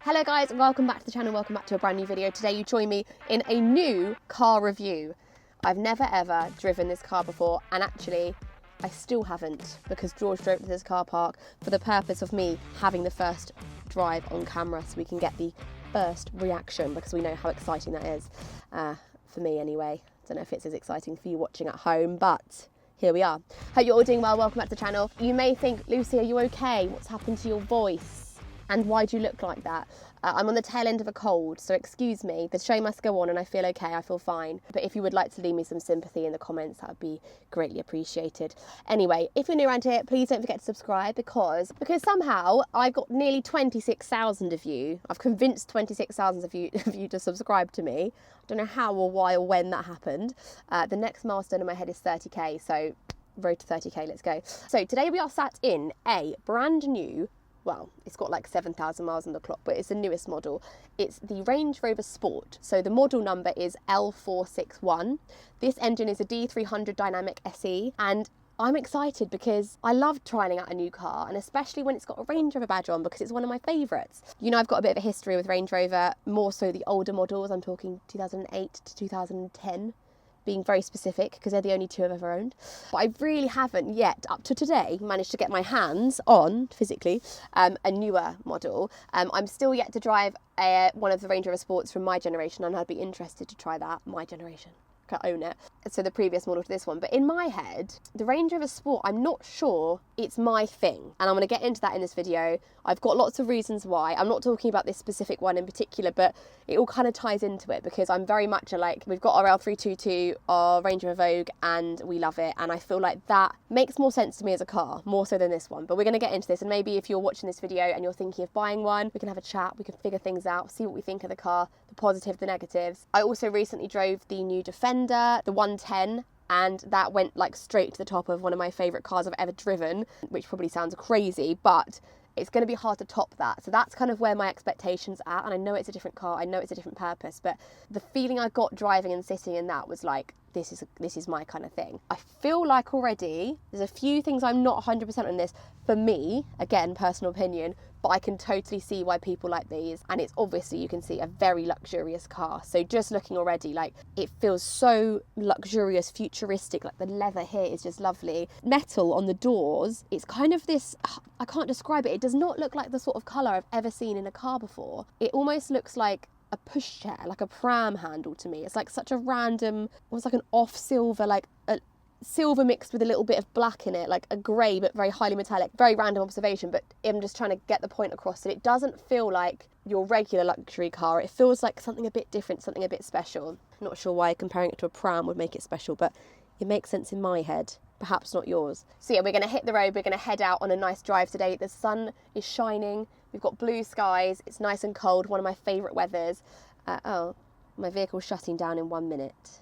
Hello guys, and welcome back to the channel, welcome back to a brand new video. Today you join me in a new car review. I've never ever driven this car before, and actually I still haven't, because George drove to this car park for the purpose of me having the first drive on camera so we can get the first reaction, because we know how exciting that is. For me anyway. Don't know if it's as exciting for you watching at home, but here we are. Hope you're all doing well, welcome back to the channel. You may think, Lucy, are you okay? What's happened to your voice? And why do you look like that? I'm on the tail end of a cold, so excuse me. The show must go on and I feel okay, I feel fine. But if you would like to leave me some sympathy in the comments, that would be greatly appreciated. Anyway, if you're new around here, please don't forget to subscribe because somehow I got nearly 26,000 of you. I've convinced 26,000 of you to subscribe to me. I don't know how or why or when that happened. The next milestone in my head is 30k, so road to 30k, let's go. So today we are sat in a brand new, well, it's got like 7,000 miles on the clock, but it's the newest model. It's the Range Rover Sport. So the model number is L461. This engine is a D300 Dynamic SE, and I'm excited because I love trying out a new car, and especially when it's got a Range Rover badge on, because it's one of my favourites. You know, I've got a bit of a history with Range Rover, more so the older models. I'm talking 2008 to 2010. Being very specific, because they're the only two I've ever owned. But I really haven't yet, up to today, managed to get my hands on, physically, a newer model. I'm still yet to drive one of the Range Rover Sports from my generation, and I'd be interested to try that, my generation. I own it. So the previous model to this one. But in my head, the Range Rover Sport, I'm not sure it's my thing. And I'm going to get into that in this video. I've got lots of reasons why. I'm not talking about this specific one in particular, but it all kind of ties into it, because I'm very much we've got our L322, our Range Rover Vogue, and we love it. And I feel like that makes more sense to me as a car, more so than this one. But we're going to get into this. And maybe if you're watching this video and you're thinking of buying one, we can have a chat, we can figure things out, see what we think of the car, the positive, the negatives. I also recently drove the new Defender, the 110, and that went straight to the top of one of my favourite cars I've ever driven, which probably sounds crazy, but it's going to be hard to top that. So that's kind of where my expectations are. And I know it's a different car, I know it's a different purpose, but the feeling I got driving and sitting in that was like, this is my kind of thing. I feel like already there's a few things I'm not 100% on this. For me, again, personal opinion, but I can totally see why people like these. And it's obviously, you can see, a very luxurious car. So just looking already, it feels so luxurious, futuristic. The leather here is just lovely. Metal on the doors, it's kind of this, I can't describe it. It does not look like the sort of colour I've ever seen in a car before. It almost looks like a pushchair, like a pram handle to me. It's like such a random, almost like an off silver, like a silver mixed with a little bit of black in it, like a grey but very highly metallic. Very random observation, but I'm just trying to get the point across that it doesn't feel like your regular luxury car. It feels like something a bit different, something a bit special. Not sure why comparing it to a pram would make it special, but it makes sense in my head. Perhaps not yours. So yeah, we're going to hit the road. We're going to head out on a nice drive today. The sun is shining. We've got blue skies. It's nice and cold. One of my favourite weathers. Oh, my vehicle's shutting down in 1 minute.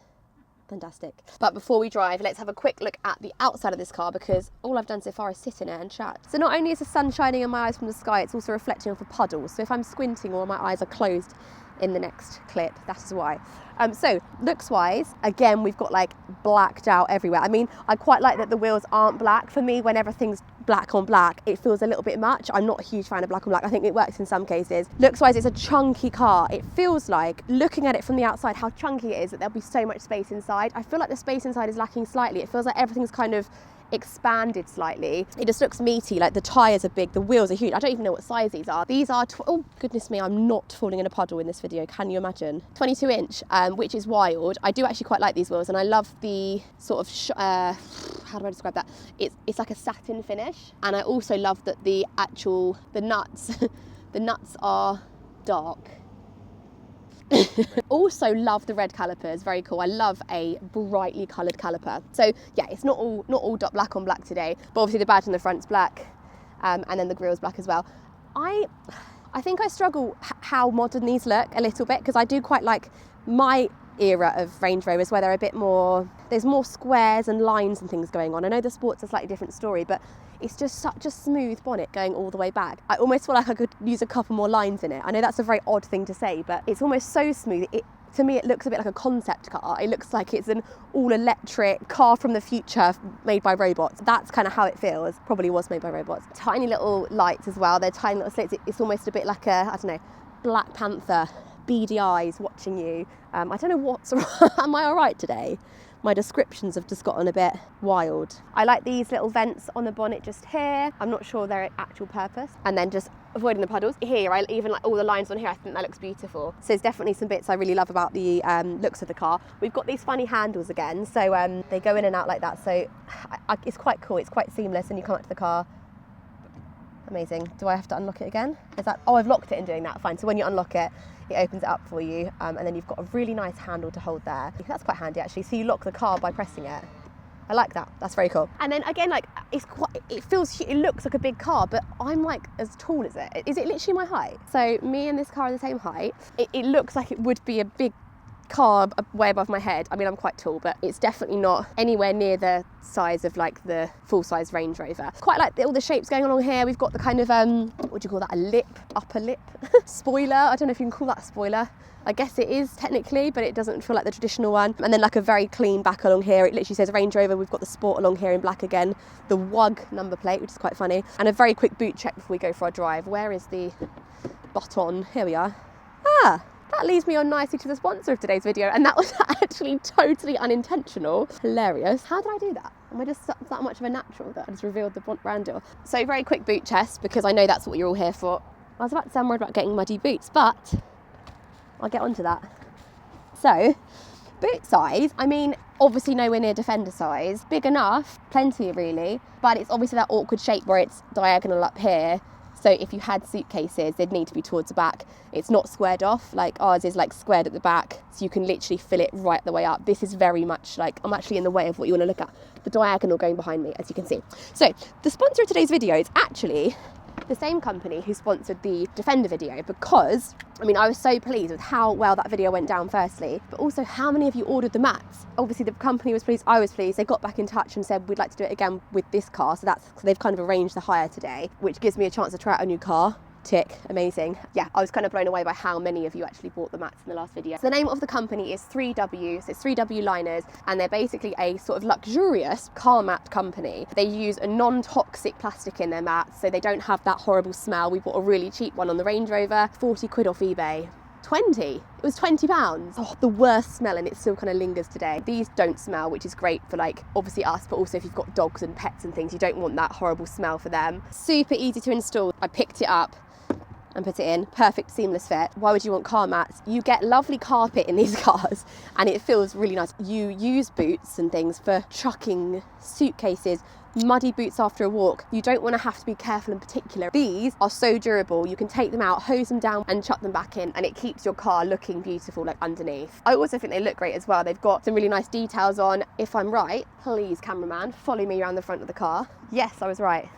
Fantastic. But before we drive, let's have a quick look at the outside of this car, because all I've done so far is sit in it and chat. So not only is the sun shining in my eyes from the sky, it's also reflecting off a puddle. So if I'm squinting or my eyes are closed in the next clip, that is why. So looks wise, again, we've got blacked out everywhere. I mean, I quite like that the wheels aren't black. For me, when everything's black on black, it feels a little bit much. I'm not a huge fan of black on black. I think it works in some cases. Looks wise, it's a chunky car. It feels like, looking at it from the outside, how chunky it is, that there'll be so much space inside. I feel like the space inside is lacking slightly. It feels like everything's kind of expanded slightly. It just looks meaty. The tyres are big, the wheels are huge. I don't even know what size these are. These are, oh goodness me, I'm not falling in a puddle in this video, can you imagine? 22 inch, which is wild. I do actually quite like these wheels, and I love the sort of, how do I describe that? It's like a satin finish, and I also love that the nuts, the nuts are dark. Also love the red calipers, very cool. I love a brightly coloured caliper. So yeah, it's not all black on black today, but obviously the badge on the front's black, and then the grille's black as well. I think I struggle how modern these look a little bit, because I do quite like my era of Range Rovers, where they're a bit more, there's more squares and lines and things going on. I know the Sport's a slightly different story, but it's just such a smooth bonnet going all the way back. I almost feel like I could use a couple more lines in it. I know that's a very odd thing to say, but it's almost so smooth. To me, it looks a bit like a concept car. It looks like it's an all-electric car from the future made by robots. That's kind of how it feels. Probably was made by robots. Tiny little lights as well. They're tiny little slits. It's almost a bit like a, I don't know, Black Panther, beady eyes watching you. I don't know what's wrong. Am I all right today? My descriptions have just gotten a bit wild. I like these little vents on the bonnet just here. I'm not sure their actual purpose. And then just avoiding the puddles. Here, I even like all the lines on here, I think that looks beautiful. So there's definitely some bits I really love about the looks of the car. We've got these funny handles again, so they go in and out like that. So it's quite cool, it's quite seamless, and you come up to the car. Amazing. Do I have to unlock it again? Is that, oh, I've locked it in doing that, fine. So when you unlock it, it opens it up for you, and then you've got a really nice handle to hold there. That's quite handy actually. So you lock the car by pressing it. I like that. That's very cool. And then again, like it looks like a big car, but I'm like as tall as it. Is it literally my height? So me and this car are the same height. It looks like it would be a big car way above my head. I mean, I'm quite tall, but it's definitely not anywhere near the size of like the full-size Range Rover. Quite like all the shapes going along here. We've got the kind of what do you call that, a lip, upper lip spoiler. I don't know if you can call that a spoiler. I guess it is technically, but it doesn't feel like the traditional one. And then like a very clean back along here. It literally says Range Rover. We've got the Sport along here in black again, the WUG number plate, which is quite funny, and a very quick boot check before we go for our drive. Where is the button? Here we are. That leads me on nicely to the sponsor of today's video, and that was actually totally unintentional. Hilarious. How did I do that? Am I just that much of a natural that I just revealed the brand deal? So very quick boot test, because I know that's what you're all here for. I was about to say I'm worried about getting muddy boots, but I'll get onto that. So, boot size, I mean, obviously nowhere near Defender size. Big enough, plenty really, but it's obviously that awkward shape where it's diagonal up here. So if you had suitcases, they'd need to be towards the back. It's not squared off, like ours is like squared at the back, so you can literally fill it right the way up. This is very much like, I'm actually in the way of what you want to look at. The diagonal going behind me, as you can see. So the sponsor of today's video is actually the same company who sponsored the Defender video, because I mean, I was so pleased with how well that video went down firstly, but also how many of you ordered the mats. Obviously the company was pleased, I was pleased. They got back in touch and said we'd like to do it again with this car, so they've kind of arranged the hire today, which gives me a chance to try out a new car. Tick, amazing. Yeah, I was kind of blown away by how many of you actually bought the mats in the last video. So the name of the company is 3W, so it's 3W Liners, and they're basically a sort of luxurious car mat company. They use a non-toxic plastic in their mats, so they don't have that horrible smell. We bought a really cheap one on the Range Rover, 40 quid off eBay. 20, it was £20. Oh, the worst smell, and it still kind of lingers today. These don't smell, which is great for like obviously us, but also if you've got dogs and pets and things, you don't want that horrible smell for them. Super easy to install. I picked it up and put it in, perfect seamless fit. Why would you want car mats? You get lovely carpet in these cars and it feels really nice. You use boots and things for chucking suitcases, muddy boots after a walk. You don't want to have to be careful in particular. These are so durable, you can take them out, hose them down and chuck them back in, and it keeps your car looking beautiful like underneath. I also think they look great as well. They've got some really nice details on. If I'm right, please cameraman, follow me around the front of the car. Yes, I was right.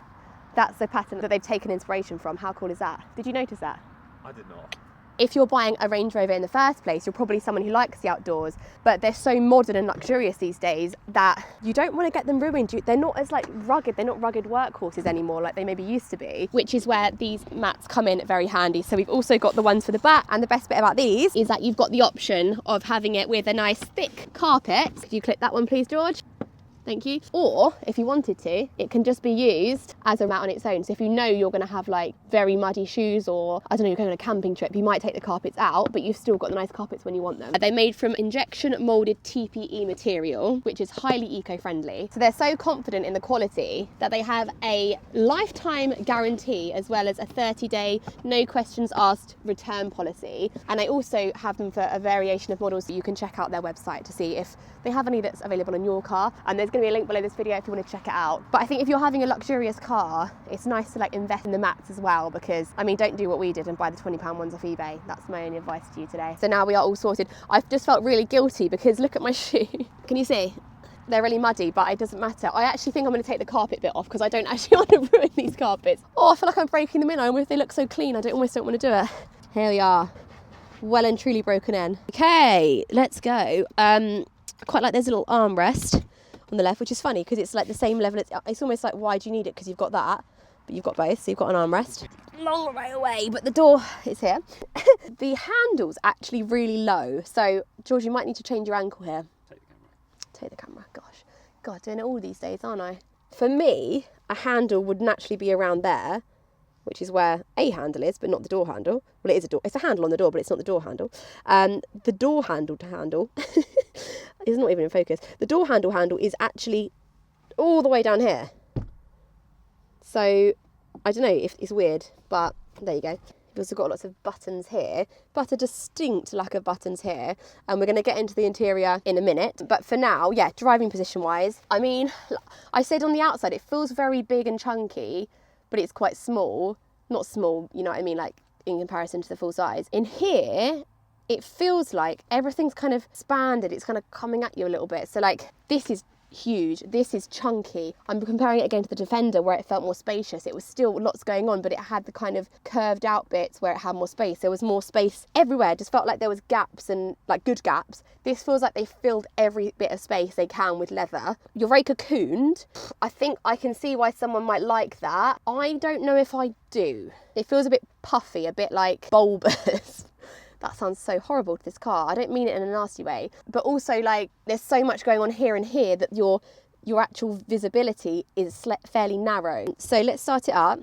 That's the pattern that they've taken inspiration from. How cool is that? Did you notice that? I did not. If you're buying a Range Rover in the first place, you're probably someone who likes the outdoors, but they're so modern and luxurious these days that you don't want to get them ruined. They're not as like rugged, they're not rugged workhorses anymore like they maybe used to be, which is where these mats come in very handy. So we've also got the ones for the back, and the best bit about these is that you've got the option of having it with a nice thick carpet. Could you click that one please, George? Thank you. Or if you wanted to, it can just be used as a mat on its own. So if you know you're going to have like very muddy shoes, or I don't know, you're going on a camping trip, you might take the carpets out, but you've still got the nice carpets when you want them. They're made from injection molded TPE material, which is highly eco-friendly. So they're so confident in the quality that they have a lifetime guarantee as well as a 30-day no questions asked return policy. And they also have them for a variation of models that you can check out their website to see if they have any that's available on your car. And there's going to be a link below this video if you want to check it out. But I think if you're having a luxurious car, it's nice to like invest in the mats as well, because I mean, don't do what we did and buy the £20 ones off eBay. That's my only advice to you today. So now we are all sorted. I've just felt really guilty because look at my shoe. Can you see? They're really muddy, but it doesn't matter. I actually think I'm going to take the carpet bit off because I don't actually want to ruin these carpets. Oh, I feel like I'm breaking them in. I almost, they look so clean. I almost don't want to do it. Here we are. Well and truly broken in. Okay, let's go. I quite like there's a little armrest on the left, which is funny because it's like the same level. It's almost like, why do you need it? Because you've got that, but you've got both, so you've got an armrest. Long way away, but the door is here. The handle's actually really low, so George, you might need to change your ankle here. Take the camera. Gosh, God, doing it all these days, aren't I? For me, a handle would naturally be around there, which is where a handle is, but not the door handle. Well, it is a door. It's a handle on the door, but it's not the door handle. The door handle is not even in focus. The door handle is actually all the way down here. So I don't know if it's weird, but there you go. We've also got lots of buttons here, but a distinct lack of buttons here. And we're going to get into the interior in a minute. But for now, yeah, driving position wise, I mean, I said on the outside, it feels very big and chunky, but it's quite small. Not small, you know what I mean, like in comparison to the full size. In here, it feels like everything's kind of expanded. It's kind of coming at you a little bit. So like, this is huge, this is chunky. I'm comparing it again to the Defender where it felt more spacious. It was still lots going on, but it had the kind of curved out bits where it had more space. There was more space everywhere. It just felt like there was gaps, and like good gaps. This feels like they filled every bit of space they can with leather. You're very cocooned. I think I can see why someone might like that. I don't know if I do. It feels a bit puffy, a bit like bulbous. That sounds so horrible to this car. I don't mean it in a nasty way, but also like there's so much going on here and here that your actual visibility is fairly narrow. So let's start it up.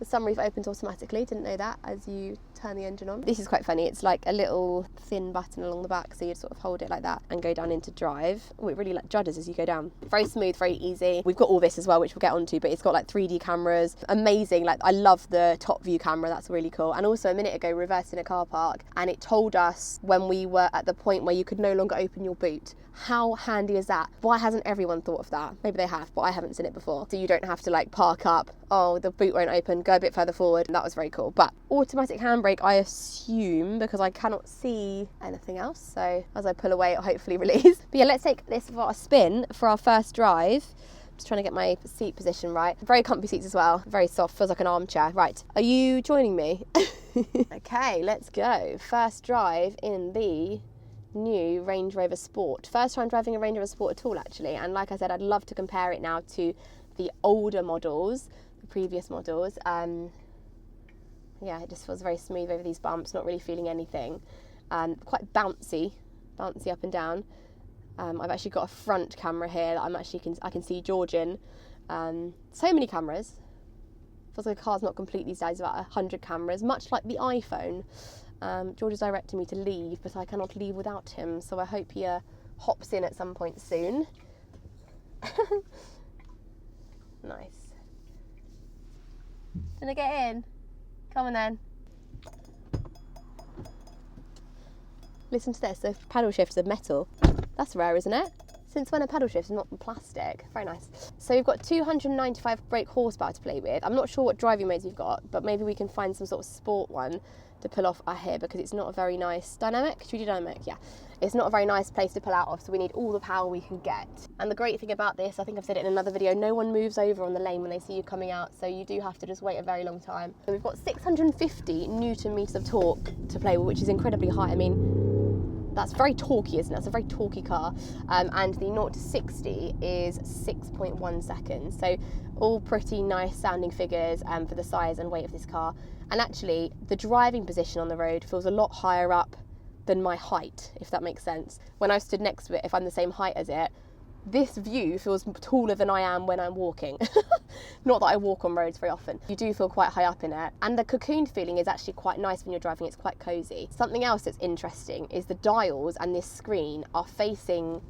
The sunroof opens automatically, didn't know that, as you turn the engine on. This is quite funny. It's like a little thin button along the back, so you'd sort of hold it like that and go down into drive. Oh, it really like judders as you go down. Very smooth, very easy. We've got all this as well, which we'll get onto, but it's got like 3D cameras. Amazing. Like, I love the top view camera. That's really cool. And also a minute ago, reversed in a car park, and it told us when we were at the point where you could no longer open your boot. How handy is that? Why hasn't everyone thought of that? Maybe they have, but I haven't seen it before. So you don't have to like park up, oh, the boot won't open, go a bit further forward. That was very cool. But automatic handbrake, I assume, because I cannot see anything else. So as I pull away, it'll hopefully release. But yeah, let's take this for a spin for our first drive. Just trying to get my seat position right. Very comfy seats as well. Very soft, feels like an armchair. Right, are you joining me? Okay, let's go. First drive in the new Range Rover Sport. First time driving a Range Rover Sport at all, actually, and like I said, I'd love to compare it now to the older models, the previous models. Yeah, it just feels very smooth over these bumps, not really feeling anything. Quite bouncy up and down. I've actually got a front camera here that I can see George in. So many cameras. Feels like the car's not complete these days, about 100 cameras, much like the iPhone. George is directing me to leave, but I cannot leave without him, so I hope he hops in at some point soon. Nice. Gonna get in? Come on then. Listen to this, the paddle shifts are metal. That's rare, isn't it? Since when are paddle shifts not plastic? Very nice. So we've got 295 brake horsepower to play with. I'm not sure what driving modes you've got, but maybe we can find some sort of sport one to pull off here, because it's not a very nice dynamic. Should we do dynamic? Yeah. It's not a very nice place to pull out of, so we need all the power we can get. And the great thing about this, I think I've said it in another video, no one moves over on the lane when they see you coming out, so you do have to just wait a very long time. So we've got 650 Newton meters of torque to play with, which is incredibly high. I mean, that's very torquey, isn't it? That's a very torquey car. And the 0 to 60 is 6.1 seconds. So all pretty nice sounding figures for the size and weight of this car. And actually, the driving position on the road feels a lot higher up than my height, if that makes sense. When I stood next to it, if I'm the same height as it, this view feels taller than I am when I'm walking. Not that I walk on roads very often. You do feel quite high up in it. And the cocooned feeling is actually quite nice when you're driving. It's quite cozy. Something else that's interesting is the dials and this screen are facing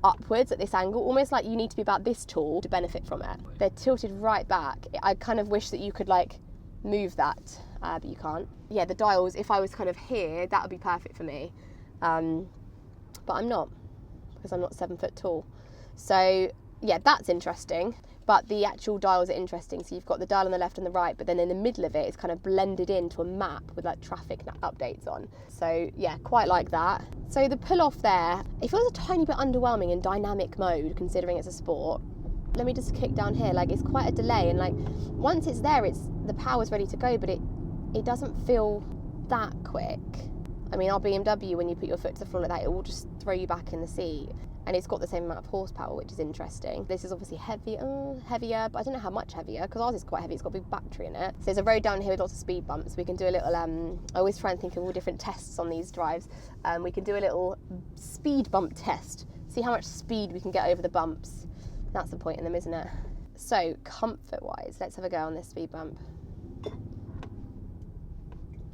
upwards at this angle, almost like you need to be about this tall to benefit from it. They're tilted right back. I kind of wish that you could like move that, but you can't. Yeah, the dials, if I was kind of here, that would be perfect for me. But I'm not, because I'm not 7 foot tall. So yeah, that's interesting. But the actual dials are interesting. So you've got the dial on the left and the right, but then in the middle of it, it's kind of blended into a map with like traffic updates on. So yeah, quite like that. So the pull off there, it feels a tiny bit underwhelming in dynamic mode, considering it's a sport. Let me just kick down here, like it's quite a delay, and like once it's there, the power's ready to go, but it doesn't feel that quick. I mean, our BMW, when you put your foot to the floor like that, it will just throw you back in the seat. And it's got the same amount of horsepower, which is interesting. This is obviously heavier, but I don't know how much heavier, because ours is quite heavy. It's got a big battery in it. So there's a road down here with lots of speed bumps. We can do a little, I always try and think of all different tests on these drives. We can do a little speed bump test, see how much speed we can get over the bumps. That's the point in them, isn't it? So comfort-wise, let's have a go on this speed bump.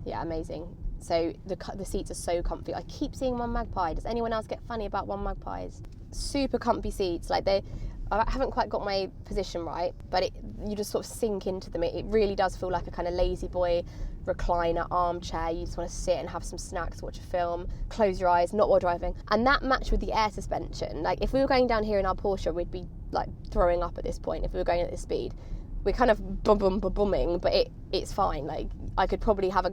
Yeah, amazing. So the seats are so comfy. I keep seeing One Magpie. Does anyone else get funny about One Magpies? Super comfy seats. Like I haven't quite got my position right, but you just sort of sink into them. It really does feel like a kind of lazy boy recliner armchair. You just want to sit and have some snacks, watch a film, close your eyes, not while driving. And that matched with the air suspension. Like if we were going down here in our Porsche, we'd be like throwing up at this point if we were going at this speed. We're kind of booming, but it's fine. Like I could probably have a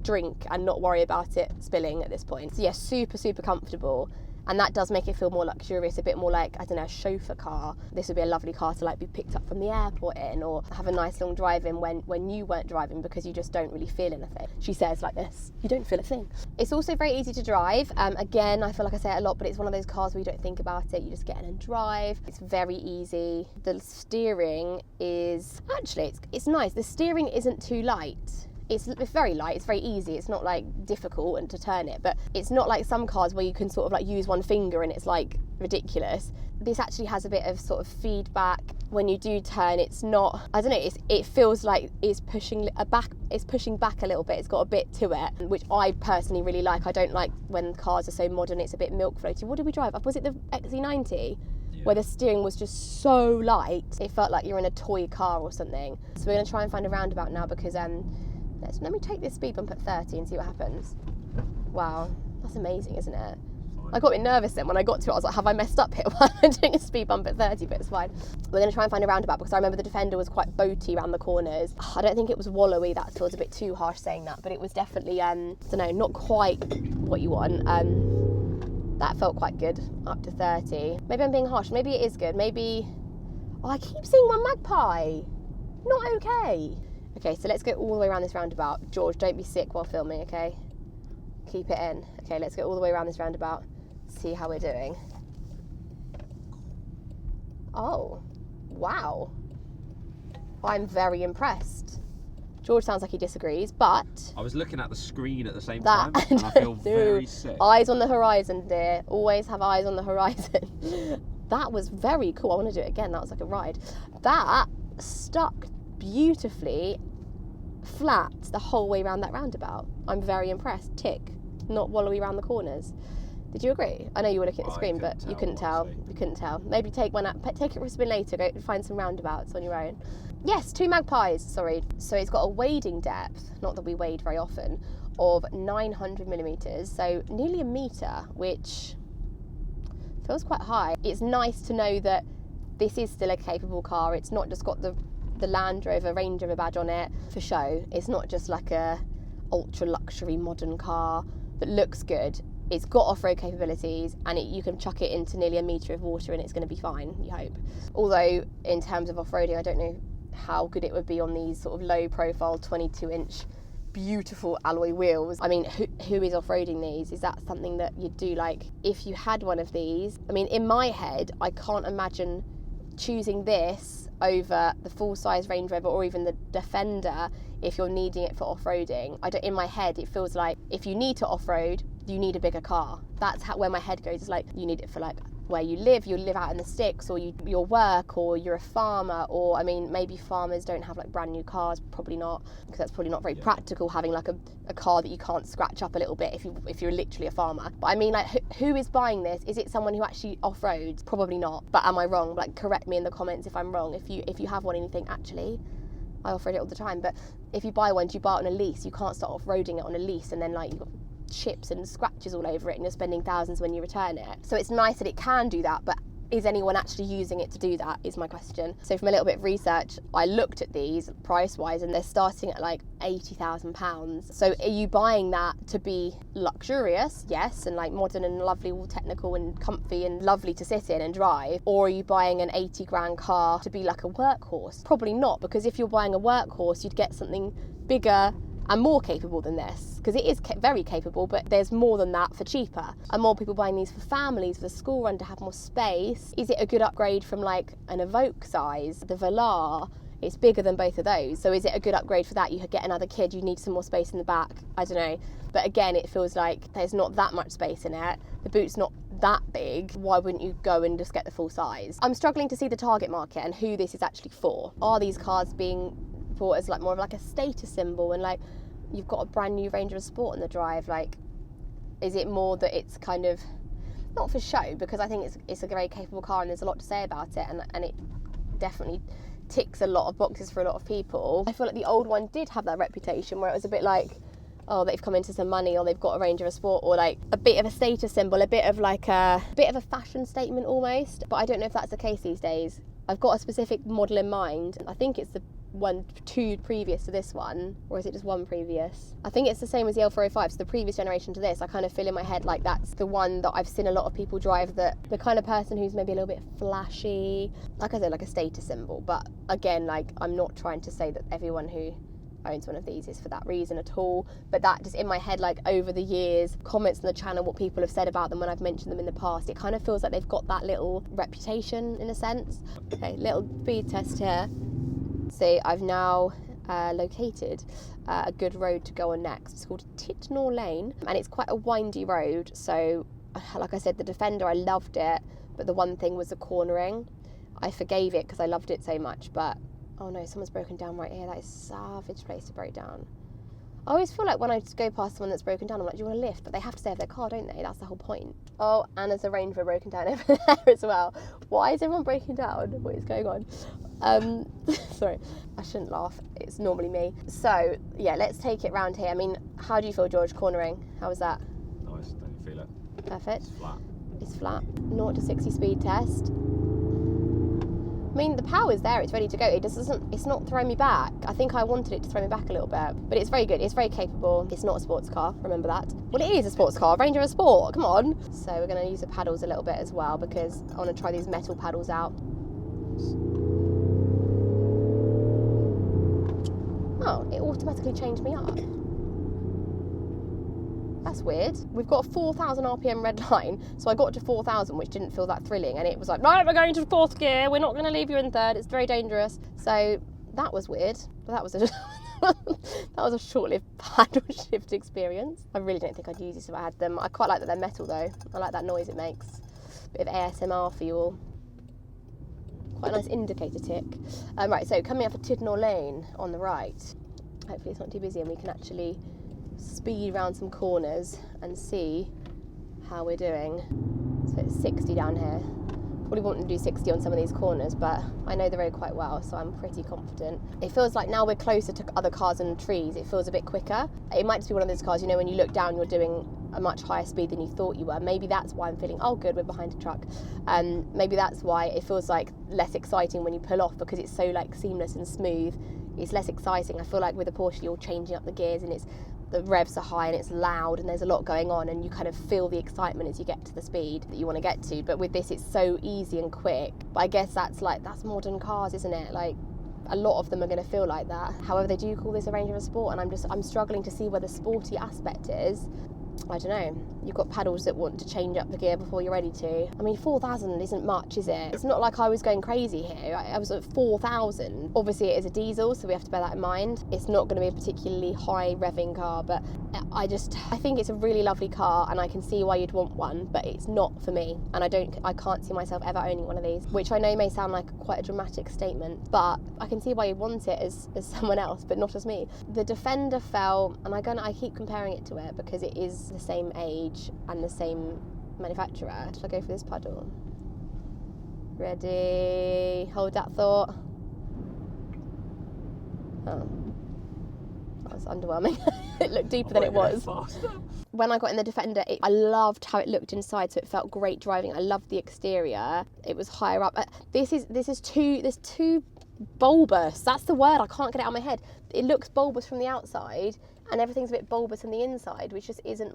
drink and not worry about it spilling at this point. So yeah, super comfortable. And that does make it feel more luxurious, a bit more like, I don't know, a chauffeur car. This would be a lovely car to like be picked up from the airport in, or have a nice long drive in when you weren't driving, because you just don't really feel anything. She says like this, you don't feel a thing. It's also very easy to drive. Again, I feel like I say it a lot, but it's one of those cars where you don't think about it, you just get in and drive. It's very easy. The steering is, actually, it's nice. The steering isn't too light. It's very light, it's very easy, it's not like difficult and to turn it, but it's not like some cars where you can sort of like use one finger and it's like ridiculous. This actually has a bit of sort of feedback when you do turn. It's not, I don't know, it feels like it's pushing back a little bit. It's got a bit to it, which I personally really like. I don't like when cars are so modern, it's a bit milk floaty. What did we drive? Was it the XC90? Yeah. Where the steering was just so light, it felt like you're in a toy car or something. So we're going to try and find a roundabout now, because let me take this speed bump at 30 and see what happens. Wow, that's amazing, isn't it? I got a bit nervous then when I got to it. I was like, have I messed up here while I'm doing a speed bump at 30? But it's fine. We're going to try and find a roundabout, because I remember the Defender was quite boaty around the corners. I don't think it was wallowy. That feels a bit too harsh saying that, but it was definitely, I don't know, not quite what you want. That felt quite good, up to 30. Maybe I'm being harsh. Maybe it is good. Maybe, I keep seeing One Magpie. Not okay. Okay, so let's go all the way around this roundabout. George, don't be sick while filming, okay? Keep it in. Okay, let's go all the way around this roundabout. See how we're doing. Oh, wow. I'm very impressed. George sounds like he disagrees, but... I was looking at the screen at the same time, and I feel very sick. Eyes on the horizon, dear. Always have eyes on the horizon. That was very cool. I want to do it again. That was like a ride. That stuck beautifully flat the whole way around that roundabout. I'm very impressed. Tick. Not wallowy around the corners. Did you agree? I know you were looking at the screen, but you couldn't tell. You couldn't tell. Maybe take it for a spin later. Go find some roundabouts on your own. Yes, 2 Magpies. Sorry. So it's got a wading depth, not that we wade very often, of 900 millimeters. So nearly a meter, which feels quite high. It's nice to know that this is still a capable car. It's not just got the Land Rover Range Rover badge on it for show. It's not just like a ultra luxury modern car that looks good. It's got off-road capabilities, and you can chuck it into nearly a metre of water and it's going to be fine, you hope. Although in terms of off-roading, I don't know how good it would be on these sort of low profile 22-inch beautiful alloy wheels. I mean, who is off-roading these? Is that something that you'd do? Like, if you had one of these, I mean, in my head, I can't imagine choosing this over the full-size Range Rover or even the Defender if you're needing it for off-roading. In my head, it feels like if you need to off-road, you need a bigger car. That's where my head goes. It's like, you need it for like where you live out in the sticks, or your work, or you're a farmer, or I mean, maybe farmers don't have like brand new cars, probably not, because that's probably not very practical, having like a car that you can't scratch up a little bit if you're literally a farmer. But I mean, like, who is buying this? Is it someone who actually off-roads? Probably not. But am I wrong? Like, correct me in the comments if I'm wrong. If you have one and you think, actually, I off-road it all the time. But if you buy one, do you buy it on a lease? You can't start off-roading it on a lease and then like you've got chips and scratches all over it and you're spending thousands when you return it. So it's nice that it can do that, but is anyone actually using it to do that is my question. So from a little bit of research, I looked at these price-wise and they're starting at like £80,000. So are you buying that to be luxurious, yes, and like modern and lovely, all technical and comfy and lovely to sit in and drive, or are you buying an 80 grand car to be like a workhorse? Probably not, because if you're buying a workhorse, you'd get something bigger and more capable than this, because it is very capable, but there's more than that for cheaper. And more people buying these for families, for the school run, to have more space. Is it a good upgrade from like an Evoque size? The Velar, it's bigger than both of those. So is it a good upgrade for that? You get another kid, you need some more space in the back. I don't know. But again, it feels like there's not that much space in it. The boot's not that big, why wouldn't you go and just get the full size? I'm struggling to see the target market and who this is actually for. Are these cars being bought as like more of like a status symbol, and like you've got a brand new Range Rover Sport on the drive? Like, is it more that it's kind of not for show, because I think it's a very capable car and there's a lot to say about it, and it definitely ticks a lot of boxes for a lot of people. I feel like the old one did have that reputation where it was a bit like, oh, they've come into some money, or they've got a Range Rover Sport, or like a bit of a status symbol, a bit of a fashion statement almost. But I don't know if that's the case these days. I've got a specific model in mind. I think it's the two previous to this one, or is it just one previous? I think it's the same as the L405, so the previous generation to this. I kind of feel in my head like that's the one that I've seen a lot of people drive, that the kind of person who's maybe a little bit flashy, like I said, like a status symbol. But again, like, I'm not trying to say that everyone who owns one of these is for that reason at all, but that just in my head, like over the years, comments on the channel, what people have said about them when I've mentioned them in the past, it kind of feels like they've got that little reputation in a sense. Okay, little speed test here. So I've now located a good road to go on next. It's called Titnall Lane, and it's quite a windy road. So like I said, the Defender, I loved it, but the one thing was the cornering. I forgave it because I loved it so much, but oh no, someone's broken down right here. That is a savage place to break down. I always feel like when I just go past someone that's broken down, I'm like, do you want a lift? But they have to stay with their car, don't they? That's the whole point. Oh, and there's a Range Rover broken down over there as well. Why is everyone breaking down? What is going on? Sorry, I shouldn't laugh. It's normally me. So, yeah, let's take it round here. I mean, how do you feel, George, cornering? How was that? Nice, don't feel it. Perfect. It's flat. It's flat. 0 to 60 speed test. I mean, the power's there, it's ready to go. It's not throwing me back. I think I wanted it to throw me back a little bit, but it's very good. It's very capable. It's not a sports car, remember that. Well, it is a sports car, Range Rover Sport, come on. So we're gonna use the paddles a little bit as well, because I wanna try these metal paddles out. Oh, it automatically changed me up. That's weird. We've got a 4,000 RPM red line, so I got to 4,000, which didn't feel that thrilling, and it was like, right, we're going to fourth gear, we're not going to leave you in third, it's very dangerous. So that was weird, but that was a short-lived paddle shift experience. I really don't think I'd use this if I had them. I quite like that they're metal though. I like that noise it makes. Bit of ASMR for you all. Quite a nice indicator tick. Right, so coming up for Titnall Lane on the right. Hopefully it's not too busy and we can actually speed around some corners and see how we're doing. So it's 60 down here. Probably wouldn't do 60 on some of these corners, but I know the road quite well, so I'm pretty confident. It feels like now we're closer to other cars and trees, it feels a bit quicker. It might just be one of those cars, you know, when you look down, you're doing a much higher speed than you thought you were. Maybe that's why I'm feeling, oh good, we're behind a truck. Maybe that's why it feels like less exciting when you pull off, because it's so like seamless and smooth. It's less exciting. I feel like with a Porsche, you're changing up the gears and the revs are high and it's loud and there's a lot going on, and you kind of feel the excitement as you get to the speed that you want to get to. But with this, it's so easy and quick. But I guess that's modern cars, isn't it? Like, a lot of them are going to feel like that. However, they do call this a Range Rover Sport, and I'm struggling to see where the sporty aspect is. I don't know. You've got paddles that want to change up the gear before you're ready to. I mean, 4,000 isn't much, is it? It's not like I was going crazy here. I was at 4,000. Obviously, it is a diesel, so we have to bear that in mind. It's not going to be a particularly high revving car, but I think it's a really lovely car, and I can see why you'd want one, but it's not for me. And I can't see myself ever owning one of these, which I know may sound like quite a dramatic statement, but I can see why you'd want it as someone else, but not as me. The Defender felt, and I keep comparing it to it because it is the same age and the same manufacturer. Should I go for this puddle? Ready? Hold that thought. Oh, that was underwhelming. It looked deeper than it was. When I got in the Defender, I loved how it looked inside, so it felt great driving. I loved the exterior. It was higher up. This is too bulbous. That's the word. I can't get it out of my head. It looks bulbous from the outside, and everything's a bit bulbous on the inside, which just isn't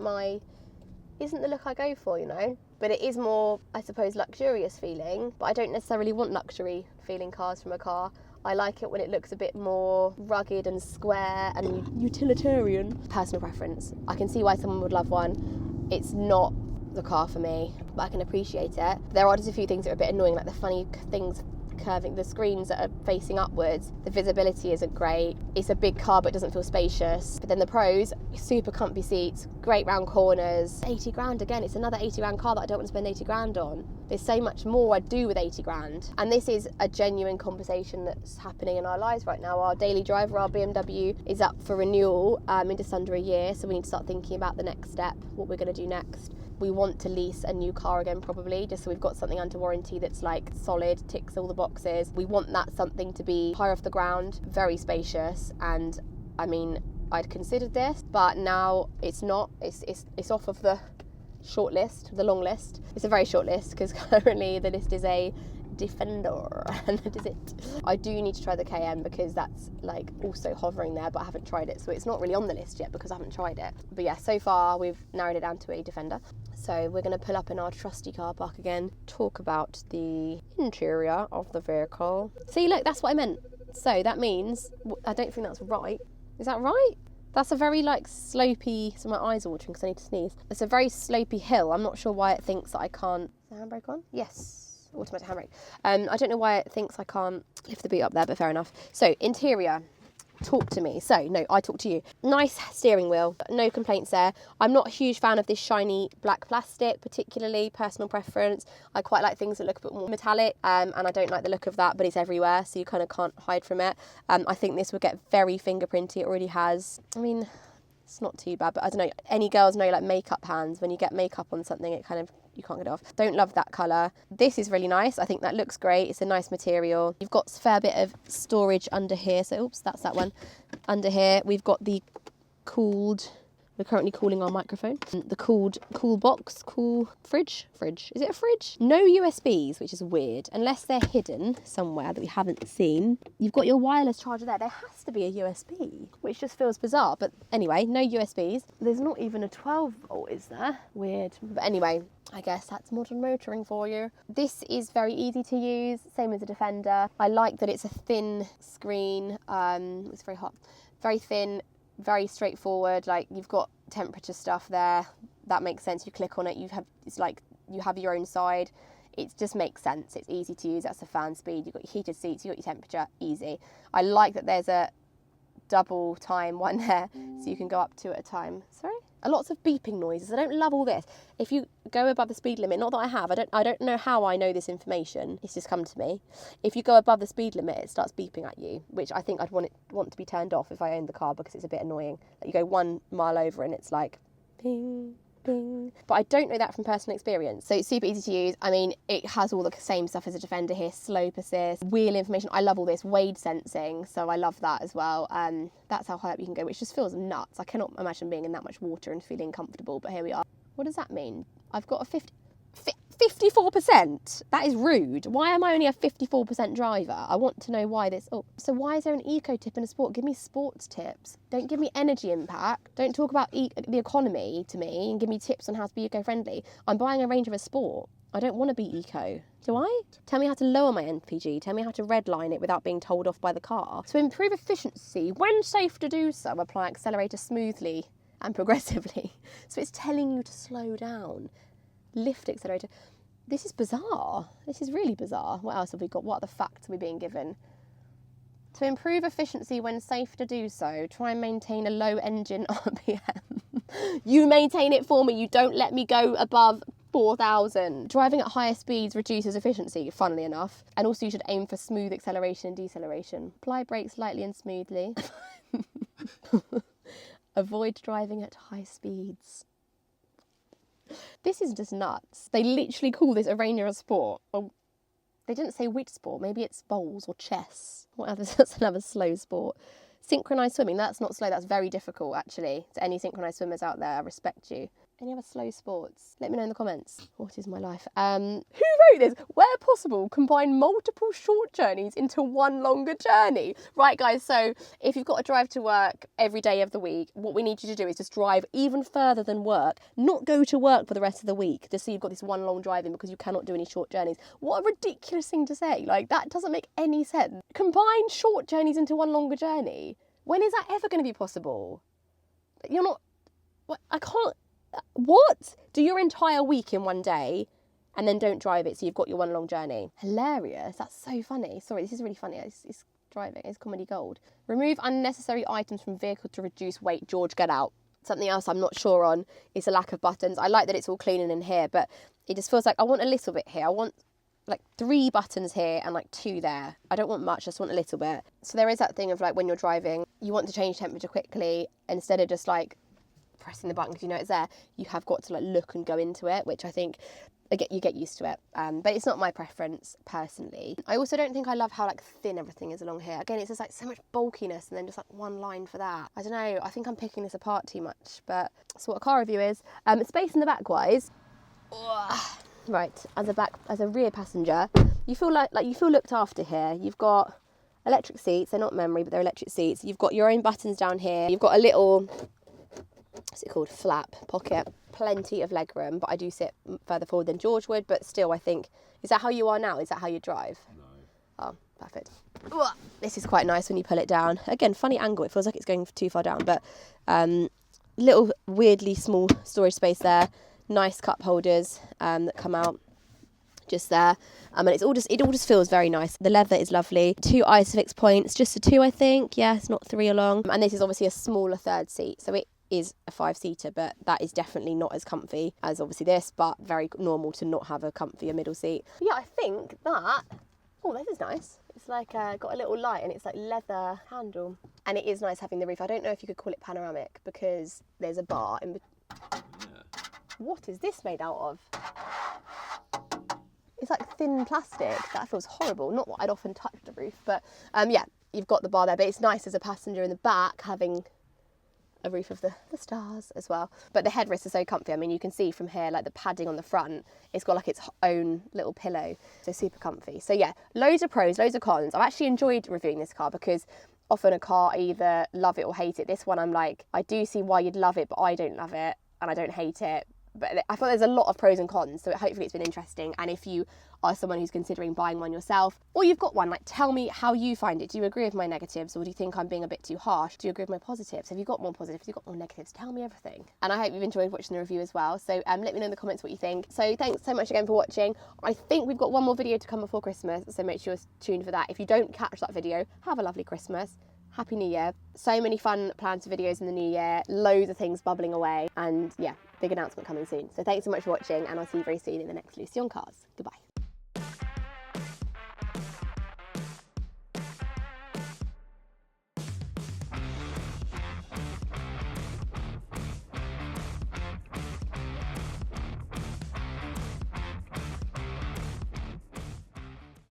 the look I go for, you know. But it is more, I suppose, luxurious feeling. But I don't necessarily want luxury feeling cars from a car. I like it when it looks a bit more rugged and square and utilitarian. Personal preference. I can see why someone would love one. It's not the car for me, but I can appreciate it. There are just a few things that are a bit annoying, like the funny things curving, the screens that are facing upwards, the visibility isn't great. It's a big car but it doesn't feel spacious. But then the pros, super comfy seats, great round corners. 80 grand again, it's another 80 grand car that I don't want to spend 80 grand on. There's so much more I'd do with 80 grand. And this is a genuine conversation that's happening in our lives right now. Our daily driver, our BMW, is up for renewal in just under a year. So we need to start thinking about the next step, what we're going to do next. We want to lease a new car again probably, just so we've got something under warranty that's like solid, ticks all the boxes. We want that something to be higher off the ground, very spacious, and I mean, I'd considered this, but now it's not. It's off of the short list, the long list. It's a very short list because currently the list is a Defender and that is it. I do need to try the KM because that's like also hovering there, but I haven't tried it, so it's not really on the list yet because I haven't tried it. But yeah, so far we've narrowed it down to a Defender. So we're going to pull up in our trusty car park again, talk about the interior of the vehicle. See, look, that's what I meant. So that means, I don't think that's right. Is that right? That's a very like slopey, so my eyes are watering because I need to sneeze. It's a very slopey hill. I'm not sure why it thinks that I can't. Is the handbrake on? Yes. Automatic handbrake. I don't know why it thinks I can't lift the boot up there, but fair enough. So interior, talk to me. So no, I talk to you. Nice steering wheel, no complaints there. I'm not a huge fan of this shiny black plastic, particularly, personal preference. I quite like things that look a bit more metallic, and I don't like the look of that, but it's everywhere, so you kind of can't hide from it. I think this would get very fingerprinty. It already has. I mean, it's not too bad, but I don't know, any girls know like makeup hands, when you get makeup on something it kind of, you can't get it off. Don't love that colour. This is really nice. I think that looks great. It's a nice material. You've got a fair bit of storage under here, so oops, that's that one. Under here we've got the cooled, we're currently cooling our microphone, the cool box, cool fridge. Is it a fridge? No USBs, which is weird, unless they're hidden somewhere that we haven't seen. You've got your wireless charger there. There has to be a USB, which just feels bizarre. But anyway, no USBs. There's not even a 12 volt, is there? Weird. But anyway, I guess that's modern motoring for you. This is very easy to use, same as a Defender. I like that it's a thin screen. It's very hot. Very thin, very straightforward. Like, you've got temperature stuff there. That makes sense. You click on it, it's like you have your own side. It just makes sense. It's easy to use. That's a fan speed. You've got your heated seats, you've got your temperature, easy. I like that there's a double time one there, so you can go up 2 at a time. Sorry? Lots of beeping noises. I don't love all this. If you go above the speed limit, not that I have, I don't know how I know this information. It's just come to me. If you go above the speed limit, it starts beeping at you, which I think I'd want to be turned off if I owned the car because it's a bit annoying. Like, you go 1 mile over and it's like ping, ping. But I don't know that from personal experience. So it's super easy to use. I mean, it has all the same stuff as a Defender here. Slope assist, wheel information. I love all this. Wade sensing. So I love that as well. That's how high up you can go, which just feels nuts. I cannot imagine being in that much water and feeling comfortable, but here we are. What does that mean? I've got a 54%? That is rude. Why am I only a 54% driver? I want to know why this. Oh, so why is there an eco tip and a sport? Give me sports tips. Don't give me energy impact. Don't talk about the economy to me and give me tips on how to be eco-friendly. I'm buying a Range Rover Sport. I don't want to be eco. Do I? Tell me how to lower my MPG. Tell me how to redline it without being told off by the car. To improve efficiency, when safe to do so, apply accelerator smoothly and progressively. So it's telling you to slow down. Lift accelerator. This is bizarre. This is really bizarre. What else have we got? What other facts are we being given? To improve efficiency when safe to do so, try and maintain a low engine RPM. You maintain it for me. You don't let me go above 4,000. Driving at higher speeds reduces efficiency, funnily enough. And also you should aim for smooth acceleration and deceleration. Apply brakes lightly and smoothly. Avoid driving at high speeds. This is just nuts. They literally call this a Range Rover Sport. Well, they didn't say which sport. Maybe it's bowls or chess. What other? That's another slow sport. Synchronised swimming. That's not slow. That's very difficult, actually. To any synchronised swimmers out there, I respect you. Any other slow sports? Let me know in the comments. What is my life? Who wrote this? Where possible, combine multiple short journeys into one longer journey. Right, guys, so if you've got to drive to work every day of the week, what we need you to do is just drive even further than work, not go to work for the rest of the week, just so you've got this one long driving because you cannot do any short journeys. What a ridiculous thing to say. Like, that doesn't make any sense. Combine short journeys into one longer journey. When is that ever going to be possible? You're not... I can't... What? Do your entire week in one day and then don't drive it, so you've got your one long journey. Hilarious. That's so funny. Sorry, this is really funny. It's driving. It's comedy gold. Remove unnecessary items from vehicle to reduce weight. George, get out. Something else I'm not sure on is the lack of buttons. I like that it's all clean and in here, but it just feels like I want a little bit here. I want like 3 buttons here and like 2 there. I don't want much, I just want a little bit. So there is that thing of like when you're driving, you want to change temperature quickly, instead of just like pressing the button because you know it's there, you have got to like look and go into it, which I think you get used to it. But it's not my preference personally. I also don't think I love how like thin everything is along here. Again, it's just like so much bulkiness and then just like one line for that. I don't know, I think I'm picking this apart too much, but that's what a car review is. Space in the back wise. Right, as a rear passenger, you feel like you feel looked after here. You've got electric seats, they're not memory, but they're electric seats. You've got your own buttons down here. You've got a little, what's it called, flap pocket. Plenty of legroom, but I do sit further forward than George would, but still I think, is that how you are now? Is that how you drive? No. Oh, perfect. This is quite nice when you pull it down. Again, funny angle, it feels like it's going too far down, but little weirdly small storage space there. Nice cup holders that come out just there, and it all just feels very nice. The leather is lovely. 2 isofix points, just a 2 I think. Yeah, it's not 3 along. And this is obviously a smaller third seat, so it is a 5-seater, but that is definitely not as comfy as obviously this, but very normal to not have a comfier middle seat. Yeah, I think that, oh, this is nice. It's like got a little light and it's like leather handle, and it is nice having the roof. I don't know if you could call it panoramic because there's a bar in between. Yeah. What is this made out of? It's like thin plastic. That feels horrible. Not that I'd often touch the roof, but yeah, you've got the bar there, but it's nice as a passenger in the back having a roof of the stars as well. But the headrests are so comfy. I mean, you can see from here, like the padding on the front, it's got like its own little pillow, so super comfy. So yeah, loads of pros, loads of cons. I've actually enjoyed reviewing this car because often a car, I either love it or hate it. This one I'm like, I do see why you'd love it, but I don't love it and I don't hate it. But I thought there's a lot of pros and cons, so hopefully it's been interesting. And if you are someone who's considering buying one yourself, or you've got one, like tell me how you find it. Do you agree with my negatives, or do you think I'm being a bit too harsh? Do you agree with my positives? Have you got more positives? Have you got more negatives? Tell me everything. And I hope you've enjoyed watching the review as well. So let me know in the comments what you think. So thanks so much again for watching. I think we've got one more video to come before Christmas, so make sure you're tuned for that. If you don't catch that video, have a lovely Christmas. Happy New Year. So many fun plans for videos in the new year, loads of things bubbling away, and yeah, big announcement coming soon. So thanks so much for watching, and I'll see you very soon in the next Lucy on Cars. Goodbye.